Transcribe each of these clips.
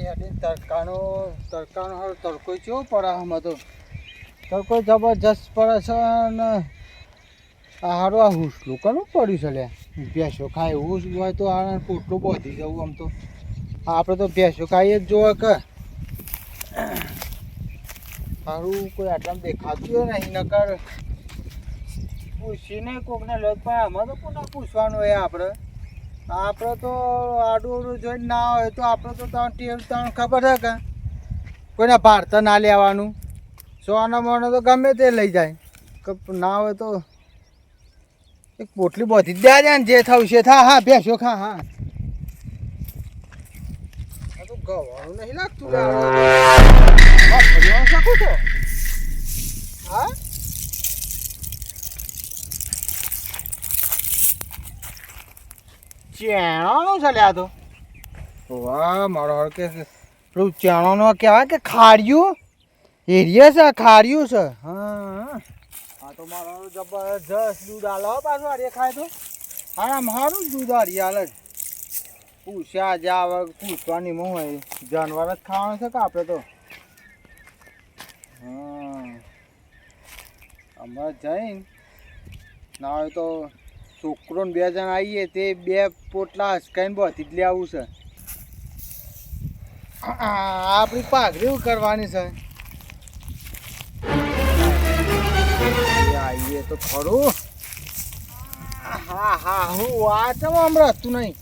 તડકાનો હારો તડકો કેવો પડે આમાં તો તડકો જબરજસ્ત પડે છે ને હારું આ હુસલું કરવું પડ્યું છે લે ભેંસો ખાય એવું હોય તો આ પોટલું બાંધી જવું આમ તો આપણે તો ભેંસો ખાઈએ જ જોવે કે સારું કોઈ આટલામાં દેખાતું નહીં નકર પૂછીને કોકને લોટ પણ આમાં તો કોને પૂછવાનું હોય આપણે તો આડું અડું જોઈને ના હોય તો આપણે તો તમને ખબર છે કે કોઈને ભારતા ના લેવાનું સોના મોનો તો ગમે તે લઈ જાય ના હોય તો એક પોટલી બધી જ દે જાય ને જે થયું છે હા બેસો હા તો ગવાનું નહીં લાગતું શકું છો હા ચેણાનું છે લ્યા તો વાહ મારો હળ કે પેલું ચેણાનો કહેવાય કે ખાર્યું એરિયા છે ખાર્યું છે હા તો મારો જબરજસ્ત દૂધ આલો પાછું હારે ખાય તો હા મારું જ દૂધ હારી હાલ જ પૂછ્યા જા પૂછવાની હું હોય જાનવર જ ખાવાનું છે કે આપણે તો હા હમણાં જઈને ના હોય તો છોકરો ને 2 જણ આવીએ તે 2 પોટલા હસકાઈને બધી જ લેવું છે આપણી પાઘડી કરવાની છે આવીએ તો ખરું હા હું વાંચમાં હમણાં હતું નહીં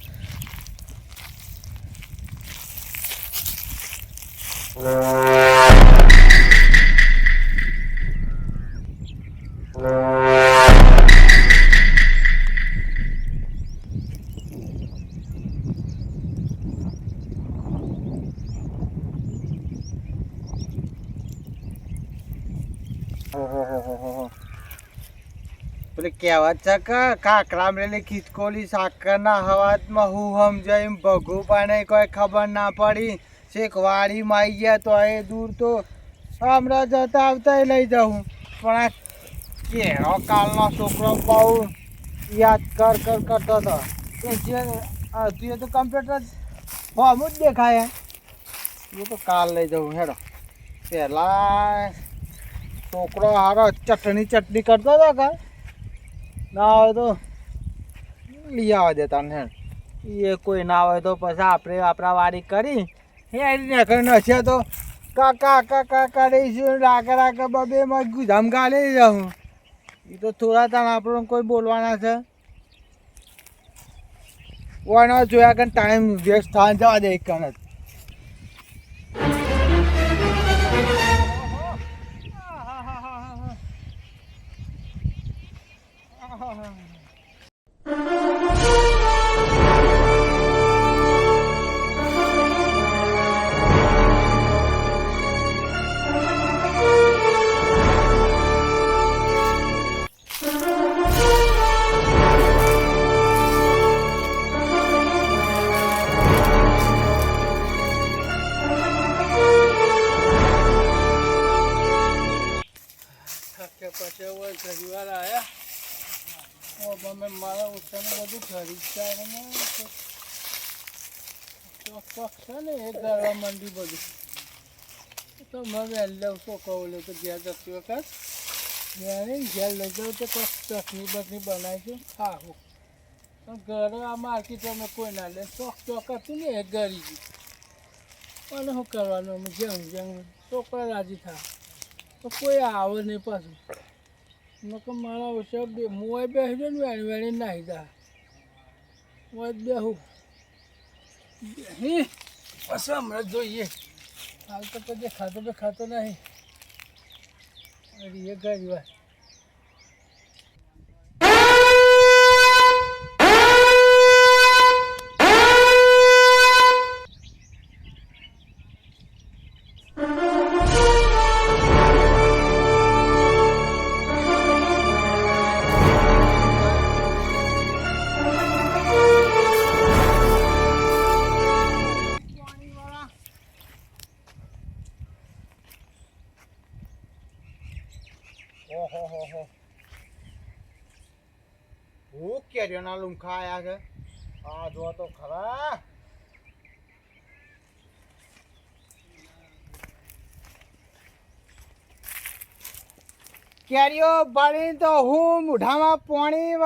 પેલી કહેવત છે કે કાકરા મેલી ખીચકોલી સાકરના હવાતમાં હું સમજાય ભગું પાને કોઈ ખબર ના પડી શેક વાડીમાં આવી ગયા તો એ દૂર તો હમણાં જતા આવતા લઈ જાઉં પણ આ કેળો કાલનો છોકરો બહુ યાદ કરતો હતો કે જે તું એ તો કમ્પ્યુટર ફોર્મ જ દેખાય એ તો કાલ લઈ જાઉં હેડો પહેલાં છોકરો હારો ચટણી કરતો હતો કે ના હોય તો લઈ આવવા દેતા ને એ કોઈ ના હોય તો પછી આપણે આપણા વાડી કરી નથી તો કાકા રહીશું રાગે બબે ગુજામ ગાલી જાઉં એ તો થોડા તાણ આપણને કોઈ બોલવાના છે ઓના જોયા કે ટાઈમ વેસ્ટ થવા જવા દે એક જ પછી ઘડીવાર આવ્યા અમે મારા ઓછાને બધું ખરીદતા ચોક છે ને એ કરવા માંડી બધું તો મેં વહેલું શું કહું લે તો ઘેર જતી વખત ઘેર લઈ જાઉં તો કોઈક ચટણી બટણી બનાવીશું ખાવું પણ ઘરે આ માર્કેટ અમે કોઈ ના લે ચોક હતું ને એ ગરી ગયું અને શું કરવાનું અમે જેમ છોકરા રાજી થાય તો કોઈ આવે નહીં પાછું નકર મારા ઓછા મોય બેસી જાય ને વેણી નાહી જા મોય બેહું પછી હમણાં જોઈએ હાલ તો કોઈ દેખાતો નહીં અરે એ ગઈ વાત હું કેરીઓના લુંખા આવ્યા છે આ જો તો ખરા કેરીઓ ભરી તો હું મૂઢામાં પાણી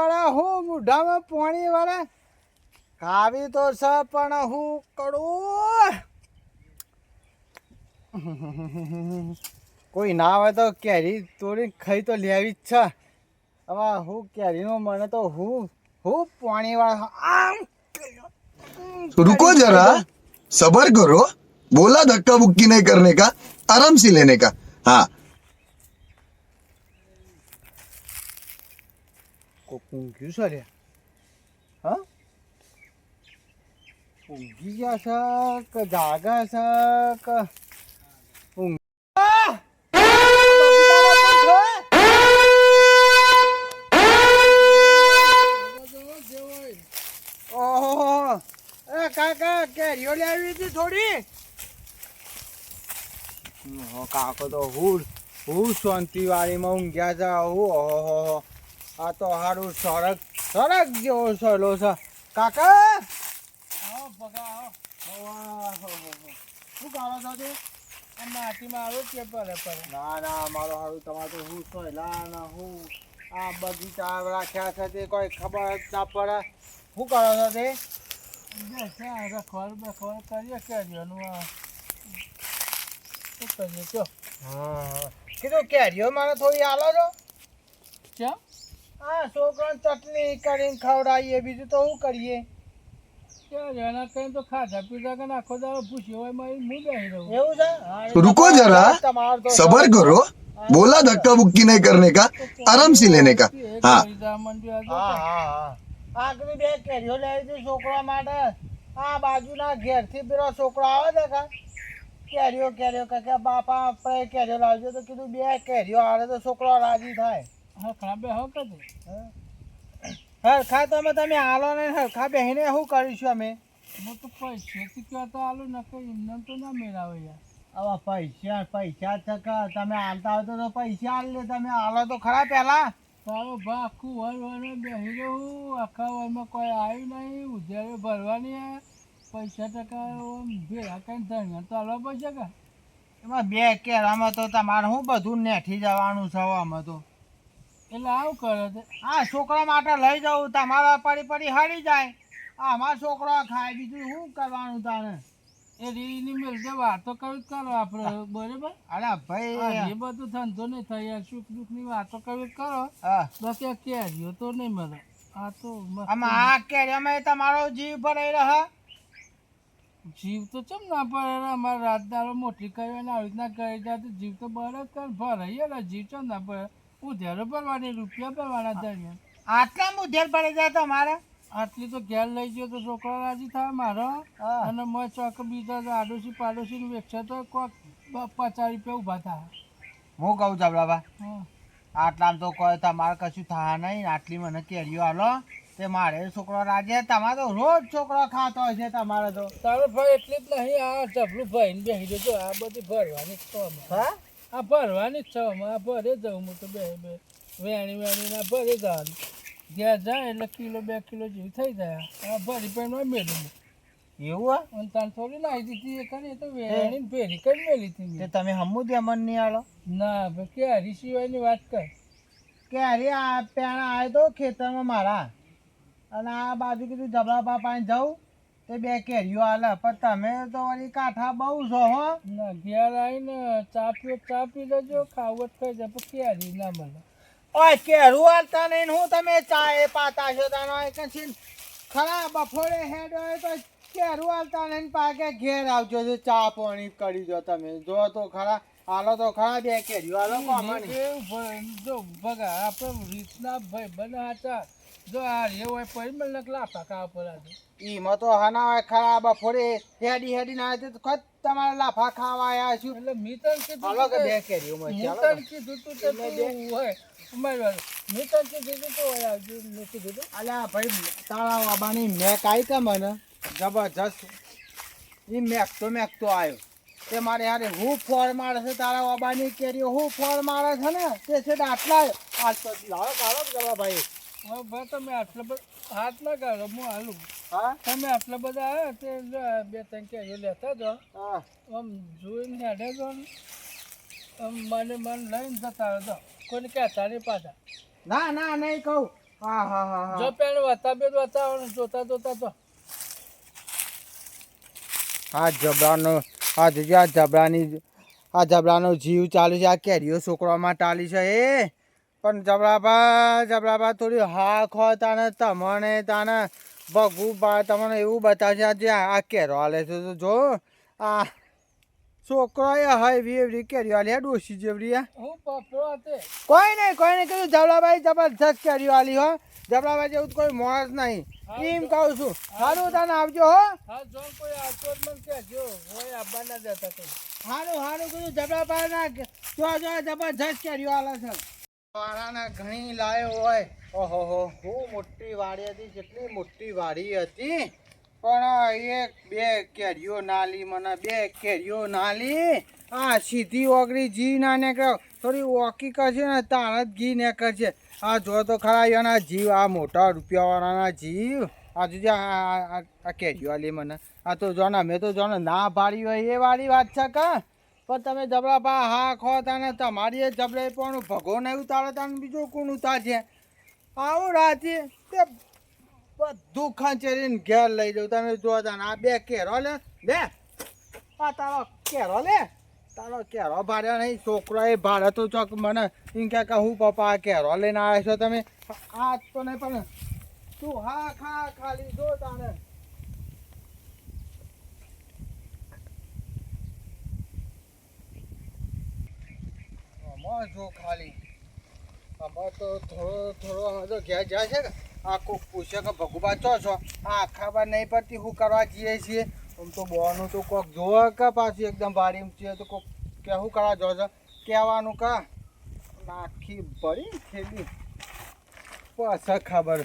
વાળા ખાવી તો છે પણ હું કરું કોઈ ના હોય તો કેરી તોડી ખાઈ તો લેવી જ છે હવે હું કેરીનો મને તો હું પાણી વાળા रुको जरा सबर करो बोला धक्का बुक्की नहीं करने का आराम से लेने का हाँ ઊંઘ્યું છે રે હા ઊંઘી ગયા છે કે જાગા છે કે ઓહો એ કાકા કેરીઓ લાવી હતી થોડી કાકો તો હું શાંતિ વાળીમાં ઊંઘ્યા છે હું ઓહો આ તો સારું સરક જેવો સહેલો છે કાકા આવો બગા આવો શું ગાળો છો તું માટીમાં આવ્યો કે પર ના મારો સારું તમારે તો હું સહેલા ના હું આ બગીચા રાખ્યા છે તે કોઈ ખબર જ ના પડે શું કરો છો તે રખવાડ બખવાડ કરીએ કેરીઓનું શું કરીએ કયો હા કીધું કેરીઓ મને થોડી આલો છો કેમ હા છોકરાને ચટણી કરીને ખવડાવીએ બીજું તો શું કરીએ એના કઈ તો ખાધા પીધા કે આખો દાડો પૂછ્યો હોય મારી હું બેસી રહું એવું છે रुको जरा सबर करो बोला धक्का बुक्की नहीं करने का आराम से लेने का हाँ આગળ બે કેરીઓ લાવી હતી છોકરા માટે આ બાજુના ઘેરથી પેલો છોકરો આવે છે કેરીઓ કે બાપા આપણે કેરીઓ લાવજો તો કીધું બે કેરીઓ આવે તો છોકરો રાજી થાય હરખા બે હરખા તમે હાલો ને હરખા બેહીને શું કરીશું અમે હું તો પૈસાથી કહેતા હાલો ને કઈ એમને તો ના મેળાવે યાર હવે પૈસા છે કે તમે હાલતા હોય તો પૈસા હાલ લે તમે હાલો તો ખરા પહેલા તારો ભા આખું વર બેસી રહું આખા વરમાં કોઈ આવ્યું નહીં ઉધારો ભરવાની પૈસા ટકા ભેગા કઈ ધણિયા તો હાલવા પડશે કે એમાં બે કેરામાં તો તમારે શું બધું નેઠી જવાનું છે આમાં તો એટલે આવું કરે છે આ છોકરા માટે લઈ જવું તમારા પડી હરી જાય અમારા છોકરા ખાય બીજું શું કરવાનું તારે એ રીની મેળજે વાતો કરવી કરો આપણે બરાબર અરે ભાઈ એ બધું ધંધો નહીં થાય સુખ દુઃખની વાતો કરવી કરો બાકી આ કેરીઓ તો નહીં મળે આ તો આ કેરીઓમાં તમારો જીવ ભરાઈ રહે જીવ તો ચમ ના પડે અમારે રાત દાડો મોટી કરી આવી રીતના કરી જાય તો જીવ તો બરાબર કર ભરાઈ જીવ ચમ ના પડે ઉધેરો ભરવાની રૂપિયા ભરવાના દરમિયાન આટલા ઉધેર પડી જાય તમારે આટલી તો ઘેર લઈ ગયો તો છોકરો રાજી થાય મારો અને મેં ચોક બીજા આડોશી પાડોશી વેચે તો કોઈક 50 રૂપિયા ઊભા થાય હું કહું જબરાબા આટલામાં તો કોઈ તમારે કશું થાય નહીં આટલી મને કેરીઓ હાલો તે મારે છોકરો રાજી તમારે તો રોજ છોકરો ખાતો હોય છે તમારે તો તારો ભાઈ એટલી જ નહીં આ જબલું ભાઈને બેસી દેજો આ બધી ભરવાની જ છો હા આ ભરવાની જ છો આ ભરે જાઉં હું તો બે વેણી ના ભરે જવાનું ઘેર જાય એટલે કિલો 2 કિલો જેવું થઈ જાય આ ભરી પણ મેળવું એવું અને તાર થોડી નાખી દીધી એ કરી તો વેણી ભેરી કરી મેલી હતી તમે હમું દે મન નહીં આલો ના ભાઈ કેરી સિવાયની વાત કર કેરી આ પેણા આવ્યો તો ખેતરમાં મારા અને આ બાજુ કીધું જબરા બાપાને જાઉં તે 2 કેરીઓ હાલે પણ તમે તો વળી કાંઠા બહુ છો હો ના ઘેર આવીને ચા પી લેજો ખાવું જ ખાઈ જાય પણ કેરી ના મળે ઓય કેરું હાલતા નહીં હું તમે ચા પાતા છો તાનો ખરા બફોરે હેડ હોય તો કેરું હાલતા નહીં પાકે ઘેર આવજો તો ચા પાણી કરી દો તમે જો તો ખરા હાલો તો ખરા 2 કેરીઓ હાલો જો ભગા આપણે રીતના ભાઈ બને હાચા જો આ રે હોય પડી મને લાફા ખાવા પડે એમાં તો હાના હોય ખરા બફોરે હેડી ના આવે તો ખત તમારે લાફા ખાવા આવ્યા છું એટલે મીટર કીધું હાલો કે 2 કેરીઓ માં ચાલો કીધું તું તે હોય અલ્યા ભાઈ તારા બાબાની મેક આવી કે મને જબરજસ્ત એ મેકતો આવ્યો તે મારે યાર હું ફોર મારે છે તારા બાબાની કેરીઓ હું ફોર મારે છે ને તે છે આટલા લાવો જવા ભાઈ હા ભાઈ તમે આટલા બધા હાથ ના ગાળો હું હાલું હા તમે આટલા બધા આવ્યા તે 2-3 કેરીઓ લેતા જો આમ જોઈને હેડે જો મને લઈને જતા હતો કોઈને કહેતા નહીં પાછા. ના ના નહીં કહું. હા હા હા જો હા પેણ બતાવવાનું જોતા જોતા તો આ જબરાનો આ જોજે આ જબરાનો જીવ ચાલુ છે. આ કેરીઓ છોકરામાં ટાલી છે એ પણ જબરાબા થોડી હા ખો તાને તમને તાને ભગવું તમને એવું બતાવશે આજે આ કેરો હાલે છે તો જો આ છોકરોએ હવી એવડી કેરીઓ હાલી આ ડોસી જેવડી આ હું પપડો હતો. કોઈ નહીં કીધું જબરાભાઈ જબરજસ્ત કેરીઓ હાલી હો. જબરાભાઈ જેવું તો કોઈ માણસ નહીં એમ કહું છું. સારું તને આવજો હો. હા જો કોઈ આવતો જ મને કહેજો. હોય આવવા ના જતા કોઈ. હારું કીધું જબરાભાઈ ના જો જબરજસ્ત કેરીઓ હાલે છે. વાળાને ઘણી લાયો હોય. ઓહો હું મોટી વાડી હતી કેટલી મોટી વાડી હતી પણ એક બે કેરીઓ નાલી મને બે કેરીઓ નાલી. આ સીધી ઓગળી જી ના નીકળ્યો થોડી ઓકી કરશે ને તાણ જ ઘી નીકળશે. આ જો તો ખરા એના જીવ આ મોટા રૂપિયાવાળાના જીવ આ જોજે આ કેરીઓ આલી મને. આ તો જો ને મેં તો જો ને ના પાડી હોય એ વાળી વાત છે કા પણ તમે જબરાપા હા ખો તાને તમારી એ જબરે પણ ભગો નહીં ઉતારે તાને બીજું કોણ ઉતારશે. આવું રાતે તે બધું ખંચેરીને ઘેર લઈ જાઉં. તમે જો તાને આ બે કેરો લે આ તારો કેરો ભાડ્યા નહીં. છોકરો એ ભાડે તો ચોક મને એમ કે હું પપ્પા કેરો લઈને આવ્યા છો તમે. આ તો નહીં પણ તું હા ખા ખાલી જો તાને જો ખાલી આમાં તો થોડો તો ઘેર જાય છે કે આ કોક પૂછે કે ભગુબા ચો છો આ ખબર નહીં પડતી શું કરવા જઈએ છીએ. આમ તો બોનું તો કોક જોવે કે પાછું એકદમ ભારી છે તો કોક કે શું કરવા જો છો કહેવાનું કા નાખી પડી ખેલી પાછા ખબર.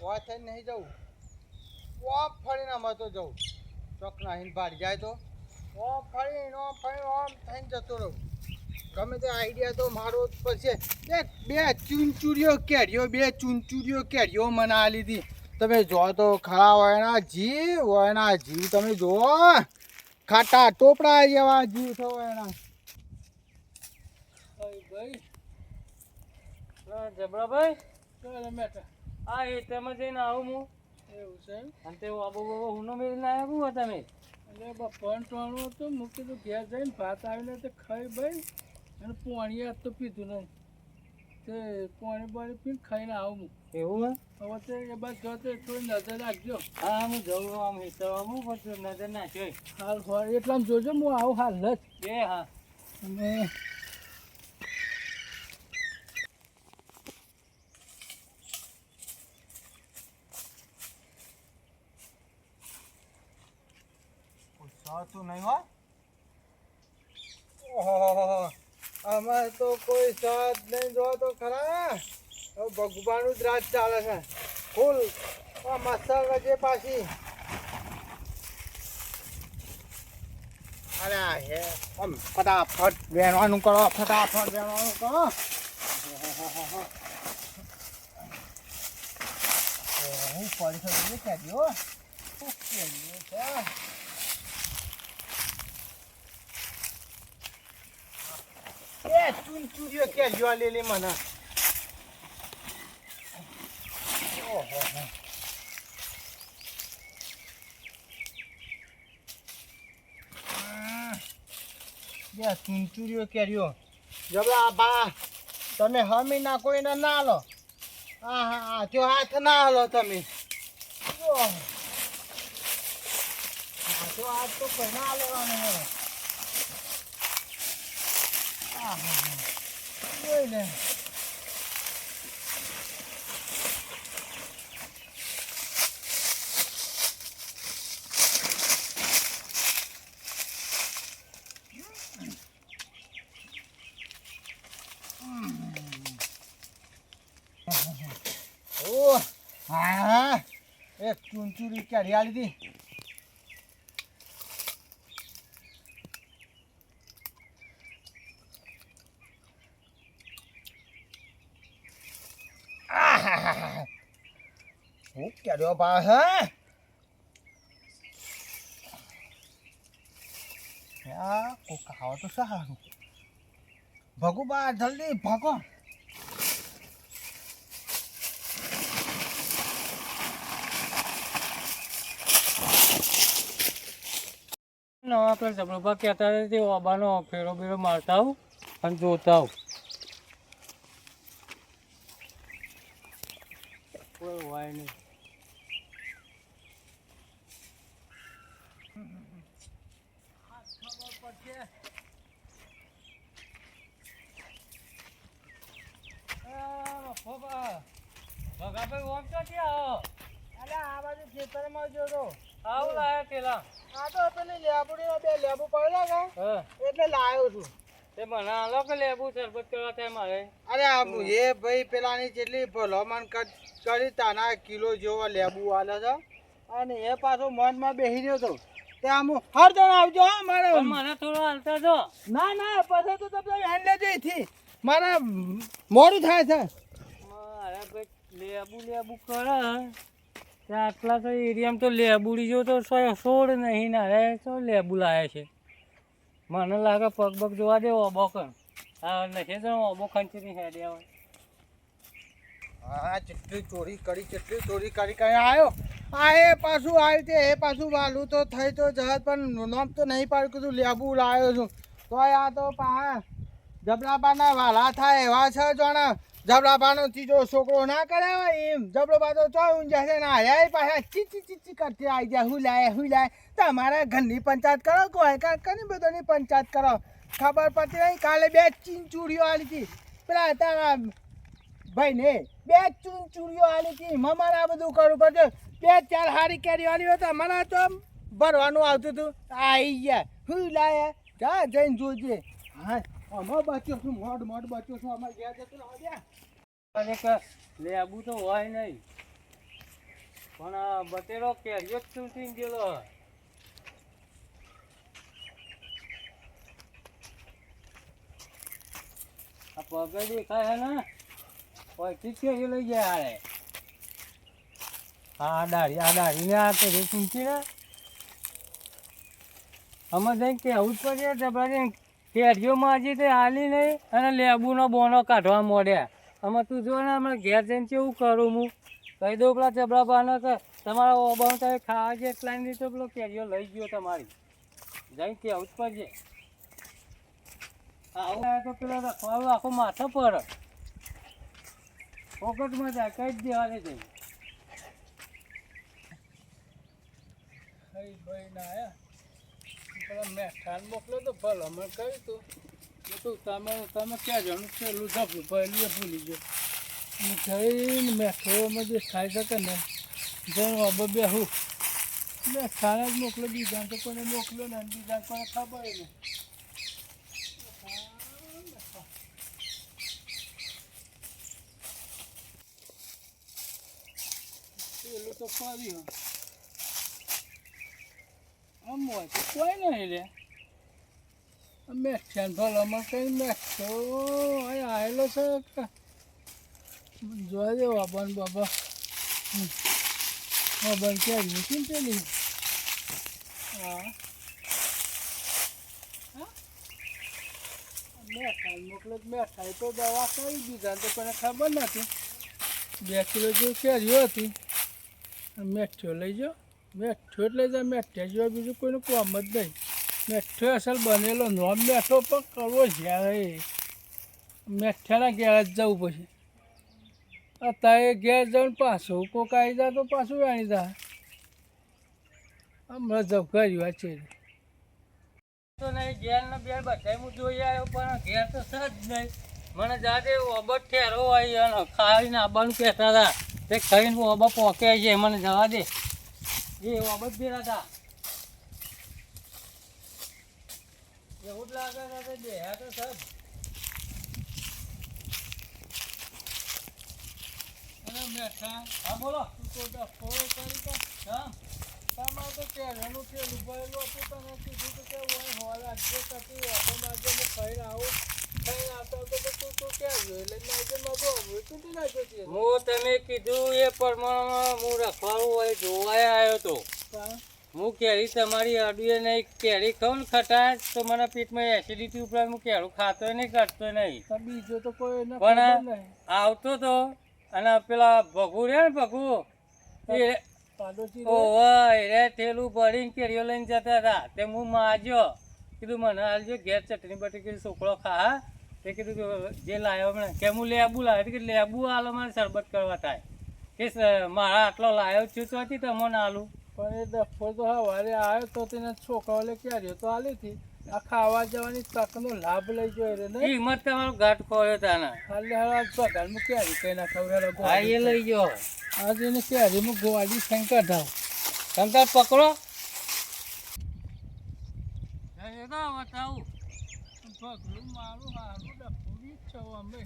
વા થઈને નહીં જવું વા ફરીને આમાં તો જવું ચોક નાહીને ભાડી જાય તો ઓમ ફરીને ઓમ થઈને જતો રહું. ગમે તે આઈડિયા તો મારો જ પડશે. બે ચૂંચુરીઓ કેરીઓ મને આ લીધી. તમે જો તો ખરા હોય ના જીવ તમે જુઓ ખાટા ટોપડા જેવા જીવ થયો એના. ભાઈ જબરાભાઈ ચાલો બેટા. હા એ તમે જઈને આવું હું. એવું છે અને તે આબુ બાબુ હુનો મેળીને આવ્યા હતા તમે. એટલે બપોર ટોણું હતું મૂકી તો ઘેર જઈને ભાત આવીને તે ખાઈ ભાઈ અને પાણી આજ તો પીધું નહીં. તે પાણી પીને ખાઈને આવું હું. એવું હે હવે તે એ બાદ જો તે થોડી નજર રાખજો. હા હું જવું આમ હિસાબમાં પણ નજર નાખ્યો હાલ હોય એટલામાં જોજો હું આવું હાલ જ એ હા. અને તું નહીં હો. ઓહો આમાં તો કોઈ સાથ નહીં જો તો ખરા ભગવાનનું જ રાજ ચાલે છે ફૂલ. આ મસાલ વજે પાછી અરે હે આમ ફટાફટ વેણવાનું કરો હું પડી શકું કેરીઓ છે. ચૂંચુરીઓ કેરીઓ લેલી મને. ઓહો ચૂંચુરીઓ કેરીઓ જબરા બા તમે હમી ના કોઈને ના લો. હા હા જો હાથ ના લો તમે. જો હાથ તો કોઈ ના લેવાનું હોય. જોઈ લે ઓ હા એક ચૂંચુરી કેરી આલી હતી. હું કેરીઓ ભાવ હે આ કોક આવો તો સારું ભગુ બા જલ્દી ભાગો ના પેલા જબરબા કહેતા હતા તે ઓબાનો ફેરો બેરો મારતા આવું અને જોતા આવું કોઈ હોય નહીં ભગાભાઈ ઓમ તો ક્યાં અરે આ બાજુ ખેતરમાં જો તો આવું લાયા પેલા આ તો પેલી લેબુડી બે લેબુ પડ્યા કા હા એટલે લાવ્યો છું તે મને આલો કે લેબુ શરબત કરવા થાય મારે અરે આ એ ભાઈ પેલાની જેટલી ભલામણ કરી તાના કિલો જેવો લેબુ આલે છે અને એ પાછો મનમાં બેસી રહ્યો તો તે આમ હરદણ આવજો હા મારે પણ મને થોડો હાલતા જો ના ના પછી તો તમે હેન્ડ લેજો અહીંથી મારે મોડું થાય છે મારે ભાઈ લેબુ કરે તે આટલા તો એરિયામાં તો લેબુડી જો તો છોડ નહીં ના રે તો લેબુ લાયા છે મને લાગે પગ પગ જોવા દે ઓબો કર હા નથી તો ઓબો ખંચરી હેડે આવે હા જેટલી ચોરી કરી આવ્યો આ એ પાછું આવ્યું તે એ પાછું વાલું તો થઈ તો જહાજ પણ નામ તો નહીં પાડ્યું કીધું લેબુ લાવ્યો છું તો આ તો પા જબરાબાના વાલા થાય એવા છે જોણા જબરાબાનો ત્રીજો છોકરો ના કરાવે એમ જબરાબા તો ચો ઊંઝા છે ના આયા પાછા ચીચી કરતી આવી જાય હું લાય તમારા ઘરની પંચાયત કરો કોઈ ઘણી બધાની પંચાયત કરો ખબર પડતી નહીં કાલે 2 ચીંચુડીઓ આલી હતી પેલા તારા ભાઈને 2 ચૂંચુડીઓ આલી હતી મારે આ બધું કરવું પડશે 2-4 હારી કેરી આલી હોય તો મને તો ભરવાનું આવતું હતું આવી ગયા હું લાયા જા જઈને જોજે હા અમાર બચ્યો છું મોડ બચ્યો છું અમાર ગયા જતો આવ્યા લેબુ તો હોય નહીં પણ આ બટેરો કેરીઓ જ ચૂંટી ગયેલો આ પગે દેખાય હે ને ઓયથી કેરી લઈ જાય હારે આ દાઢીને આ કેરી ચૂંટી ને અમે જઈને કહેવું જ પડે જબરાજી કેરીઓ માજી તે હાલી નહીં અને લેબુનો બોનો કાઢવા મોડ્યા અમે તું જો ને અમે ઘેર જઈને કેવું કરું હું કહી દઉં પેલા જબરાબાને કે તમારા ઓબાનું તમે ખાવા છે એટલા નહીં તો પેલો કેરીઓ લઈ ગયો તમારી જઈને કહેવું જ પડશે આવું તો પેલો રખવાળું આખો માથો પર પોકેટમાં જાય કઈ જ દેવાને જઈ ભાઈ ના આયા પેલા મેઠાન મોકલો તો ભલામણ કર્યું તું તમે ક્યાં જણું પેલું ઝપલું પહેલું ભૂલી ગયો જઈને મેઠોમાં જે ખાઈ શકે ને જઈને હવે બેહું મેઠાને જ મોકલો બીજા તો કોઈને મોકલ્યો ને બીજા કોઈને ખબર નહીં પેલું તો ફર્યું આમ હોય તો કોઈ નહીં રે મેઠ્યાન ભલામાં કઈ મેઠો અહીં આવેલો છે જોવા દે બાબા બાબા ક્યાં મૂકીને પેલી હા મેઠાઈ મોકલે મેઠાઈ તો દવા કરી દીધા તો કોઈને ખબર નથી 2 કિલો જેવું કેરીઓ હતી મેઠો લઈ જાઓ મેઠો એટલે જ મેઠ્યા જેવા બીજું કોઈનું કામ જ નહીં મેઠો અસલ બનેલો નોમ મેઠો પણ કરવો જ્યારે મેઠાના ઘેર જ જવું પછી અત્યારે ઘેર જઈને પાછું કોક આવી જાય તો પાછું વાણી જાય હમણાં જવું કર્યું છે તો નહીં ઘેર ને બેર બધા હું જોઈ આવ્યો પણ ઘેર તો સજ નહીં મને જાતે ઓબત ઠેરો હોય અને ખાઈને આવવાનું કહેતા હતા તે ખાઈને ઓબા પોકે છે મને જવા દે એ ઓબત ભેરા હતા એવું જ લાગે છે બે તો સજ અને મેઠા હા બોલો તું તો ડફો કરી કે હા તમારે તો કેળાનું પેલું ભરેલું હતું તને કીધું તો કે હોય હોલ આજે કતી ઓટોમાં આજે હું ખાઈને આવું ખાઈને આવતો હતો તો તું ક્યાં ગયો એટલે નાઈજર નહોતો હવે તૂટી નાખ્યો છે હું તમે કીધું એ પ્રમાણે હું રખવાડું હોય જોવાય આવ્યો હતો હું કેરી તમારી અડુએ નહીં કેરી ખાઉં ને ખટાશ તો મને પેટમાં એસિડિટી ઉપરાંત હું કેળું ખાતો નહીં કરતો નહીં. બીજો તો કોઈ પણ આવતો તો અને પેલા ભગુ રે ને ભગુ એ ઓવા એ થેલું ભરીને કેરીઓ લઈને જતા હતા તે હું માજ્યો કીધું મને હાલજો ઘેર ચટણી બટણી કીધું છોકરો ખા તે કીધું કે જે લાવ્યો હમણાં કે હું લેબુ લાવ્યો કે લેબુ હાલો મારે શરબત કરવા થાય કે મારા આટલો લાવ્યો છું તો હતી તમને હાલું પણ એ ડફો તો સવારે આવ્યો તો તેને છોકરાઓને ક્યારે તો આલી હતી આ ખાવા જવાની તકનો લાભ લઈ ગયો રે ને હિંમત તમારો ઘાટ ખોયો તાના હાલે હાલ પગારમાં ક્યારે કઈ ના ખવડાવે હા એ લઈ ગયો આજે એને ક્યારેમાં ગોવાડી શંકર થાવ શંકર પકડો બતાવું પગલું મારું હારું ડફોડી જ છો અમે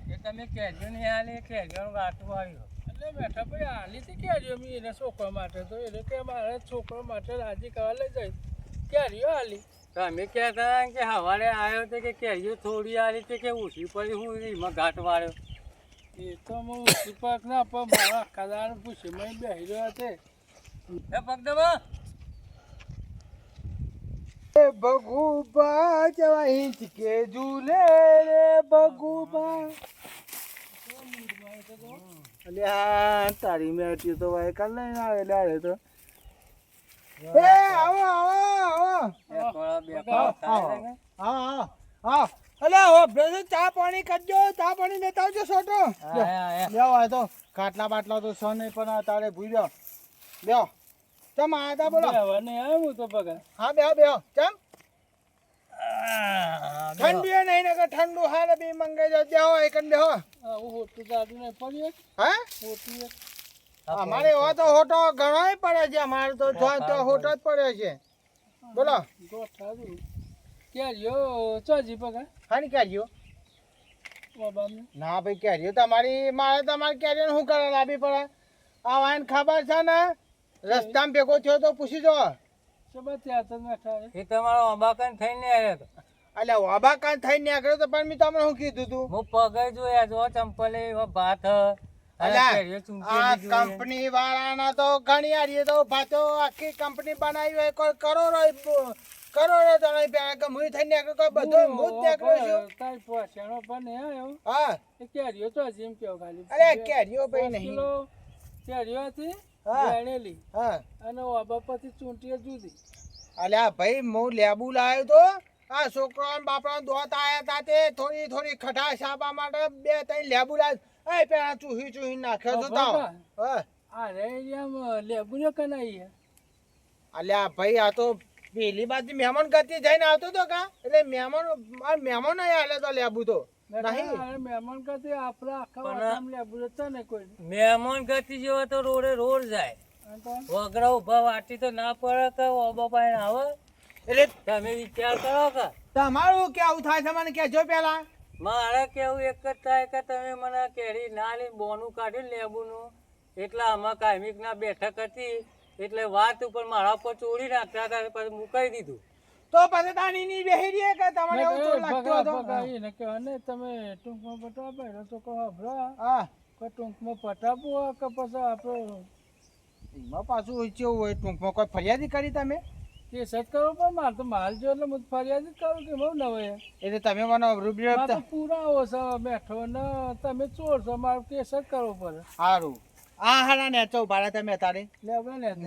એ તમે કહેજો ને હાલે કહેજો વાતું આવ્યો એટલે બેઠા ભાઈ હાલી થી ક્યારે અમે એને છોકરા માટે તો એને કે મારા છોકરા માટે રાજી કરવા લઈ જાય ક્યારે હાલી તમે કહેતા કે સવારે આવ્યો તો કે કેરીઓ થોડી આવી તે કે ઉઠી પડી હું એમાં ઘાટ વાળ્યો એ તો હું પાક ના પણ મારા કદાર પૂછી મેં બેસી રહ્યો છે એ પગદબા એ ભગુબા જવા હિંચકે ઝૂલે રે ભગુબા. અલ્યા તારી મેટી તો ભાઈ કાલ લઈને આવે લાડે તો એ આવો આવો આવો થોડા બે હા હા અલ્યા હો બ્રધર ચા પાણી કરજો ચા પાણી લેતા આવજો છોટો લેવો આ તો ખાટલા બાટલા તો સો નહીં પણ તારે ભૂલ્યો લ્યો ચમ આયા તા બોલો બેહવા નહીં આવ્યો હું તો પગા હા બેહો બેહો ચમ ઠંડી નહીં ને ઠંડુ હારે બી મંગાઈ જાય બેહો એકન બેહો આવું હોતું દાદુ ને પડ્યું હા હોતું અમારે એવો તો હોટો ઘણોય પડે છે અમારે તો તો હોટો જ પડે છે બોલો ગોઠાડું ક્યાર્યો ચોજી પગા હાની ક્યારીઓ બાબાને ના ભાઈ ક્યારીઓ તમારી મારે તમારી ક્યારીઓ શું કરે લાવી પડે આ વાયન ખબર છે ને રસ્તામાં ભેગો થયો તો પૂછી જો ચબા ત્યાં તો બેઠા એ તમારો અંબાકન થઈને આવ્યો હતો એટલે વાબા કાન થઈને નીકળ્યો તો પણ મેં તમને શું કીધું તું હું પગે જોયા જો ચંપલે ભાત આ કંપની વાળાના તો ઘણી આરીએ તો ભાતો આખી કંપની બનાવી હોય કોઈ કરોડો તો નહીં પહેલા કે હું થઈને નીકળ્યો કોઈ બધો હું જ નીકળ્યો છું તાર પોસેણો પણ નહીં આવ્યો હા એ ક્યાર્યો ચોજી એમ કેવો ખાલી અરે કેરીઓ ભાઈ નહીં કિલો ક્યાર્યો હતી હા. વેણેલી હા અને વાબા પછી ચૂંટીએ જુદી અલ્યા ભાઈ હું લેબુ લાવ્યો તો આ છોકરા બાપરા દોત આયા તા તે થોડી ખટાશ આપવા માટે બે ત્રણ લેબુ લાવ્યો એ પેલા ચૂહી નાખ્યો તો તાવ હા આ રે એમ લેબુ ને કનાઈ અલ્યા ભાઈ આ તો પેલી બાજુ મહેમાન ગતિ જઈને આવતો તો કા એટલે મહેમાન આલે તો લેબુ તો નહીં મહેમાન કરતે આપણા આખા વાતામ લેબુ જતા ને કોઈ મહેમાન ગતિ જેવો તો રોડે રોડ જાય વગડા ઉભા વાટી તો ના પડે કે ઓબા પાઈને આવે એટલે તમે વિચાર કરો કે તમારું કેવું થાય છે મને કહેજો પેલા મારે કેવું એક જ થાય કે તમે મને કેરી ના લઈને બોનું કાઢ્યું લેબુનું એટલે આમાં કાયમિક ના બેઠક હતી એટલે વાત ઉપર મારા પર ચોરી નાખતા હતા પછી મુકાઈ દીધું તો પછી તાની ની બેહી રહી કે તમારે એવું તો લાગતો હતો ને કે અને તમે ટૂંકમાં પટાવો તો કહો ભરા હા કે ટૂંકમાં પટાવવું કે પછી આપણો એમાં પાછું કેવું હોય ટૂંકમાં કોઈ ફરિયાદી કરી તમે કેસ જ કરવો પણ મારે તો માલ જો એટલે હું ફરિયાદ જ કરું કે બહુ ન હોય એટલે તમે મને રૂબરૂ મારે તો પુરાવો છે બેઠો ને તમે ચોર છો મારે કેસ જ કરવો પડે સારું આ હારા નેચો ભાડા તમે તારે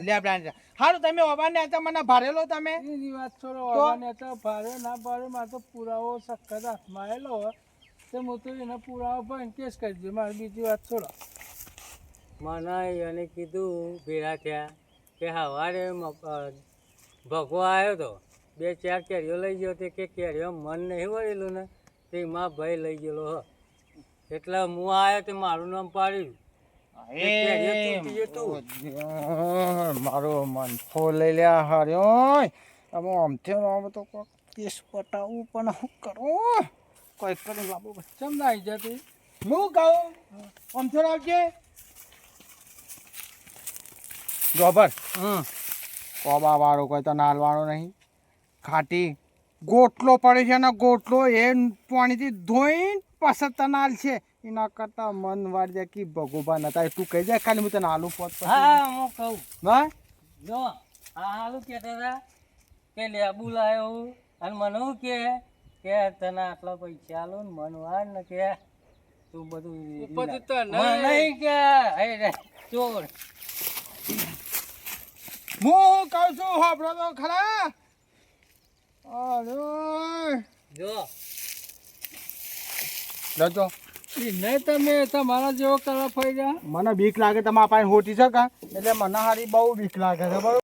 લેબડા સારું તમે ઓબા નેચા મને ભારેલો તમે એની વાત છોડો ઓબા નેતા ભારે ના ભારે મારે તો પુરાવો સખત હાથમાં આવેલો હોય તો હું તો એને પુરાવો ભાઈ કેસ કરી દઉં મારે બીજી વાત છોડો મને એને કીધું ભેળા થયા કે સવારે ભગવો આવ્યો તો 2-4 કેરીઓ લઈ ગયો તે કે કેરીઓ મન નહીં વળેલું ને તે એમાં ભાઈ લઈ ગયેલો હ એટલે હું આવ્યો તે મારું નામ પાડ્યું મારો મન ફો લઈ લ્યા હાર્યો હવે આમથી તો કોઈ કેસ પટાવું પણ શું કરું કોઈ કરી લાવો ચમ ના આવી જતી હું કહું આમથી આવજે ગોબર કોબા વાળો કોઈ તો નાલવાળો નહીં ખાટી ગોટલો પડે છે ને ગોટલો એ પાણીથી ધોઈને પસંદ નાલ છે એના કરતા મન વાળી કે ભગોબા નતા તું કહી જાય ખાલી હું તને આલુ પોત હા હું કહું હા જો હા હાલું કહેતા હતા કે લેબુ લાયો હું અને મને શું કે તને આટલા પૈસા આલો ને મન વાર ને કે તું બધું ઉપરથી તને મને નહીં કે હે રે ચોર હું કહું છું હોભળો તો ખરા. અરે જો લજો નહીં તમે તમારા જેવો કરવા ફરી ગયા. મને બીક લાગે તમારા પાસે હોટી છે કા એટલે મને હારી બહુ બીક લાગે છે બરોબર.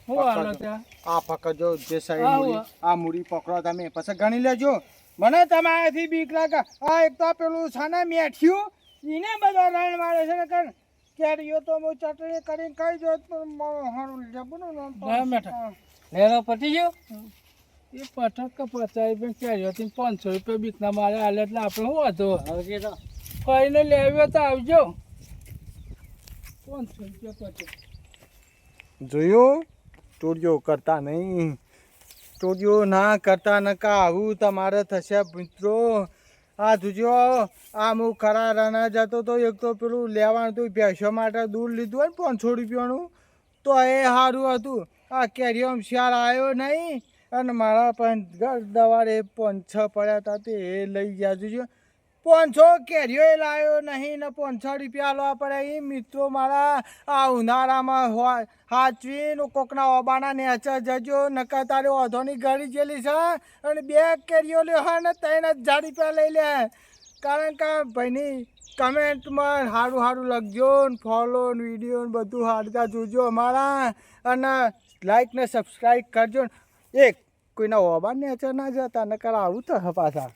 શું હાલો ત્યાં આ પકડજો જે સાઈડ હા, મૂડી હા. આ મૂડી પકડો તમે પછી ગણી લેજો. મને તમારાથી બીક લાગે. આ એક તો પેલું છે ને મેઠ્યું એને બધા રણ મારે છે ને કર કેરીઓ તો હું ચટણી કરીને ખાઈ જો પણ હારું લેબુનું નામ તો- ના બેટા. લેરો પટી ગયો એ પટક કે 50 રૂપિયા કેરીઓ હતી 500 રૂપિયા બીકના મારે હાલે એટલે આપણે શું હતો આવજે તો કઈને લેવ્યો તો આવજો 500 રૂપિયા પછી જોયું સ્ટુડિયો કરતા નહીં. સ્ટુડિયો ના કરતા નકા આવું તમારે થશે મિત્રો. આ જોજો આ હું ખરા રણા જતો તો એક તો પેલું લેવાનું હતું ભેંસો માટે દૂધ લીધું હોય ને 500 રૂપિયાનું તો એ સારું હતું. આ કેરીઓ શિયાળ આવ્યો નહીં અને મારા પણ ઘર દવારે 500 પડ્યા હતા તે એ લઈ ગયા જોજો. 500 કેરીઓ એ લાવ્યો નહીં ને 500 રૂપિયા લાવવા પડે. એ મિત્રો મારા આ ઉનાળામાં હોય હાચવીને કોકના ઓબાના નેચર જજો નકર તારે ઓધોની ઘડી જેલી છે અને 2 કેરીઓ લેવા ને 3000 રૂપિયા લઈ લે. કારણ કે ભાઈની કમેન્ટમાં સારું સારું લખજો ને ફોલો ને વિડીયો ને બધું હાડતા જોજો અમારા અને લાઈક ને સબસ્ક્રાઈબ કરજો. એક કોઈના ઓબા નેચર ના જતા નકર આવું તો પાછા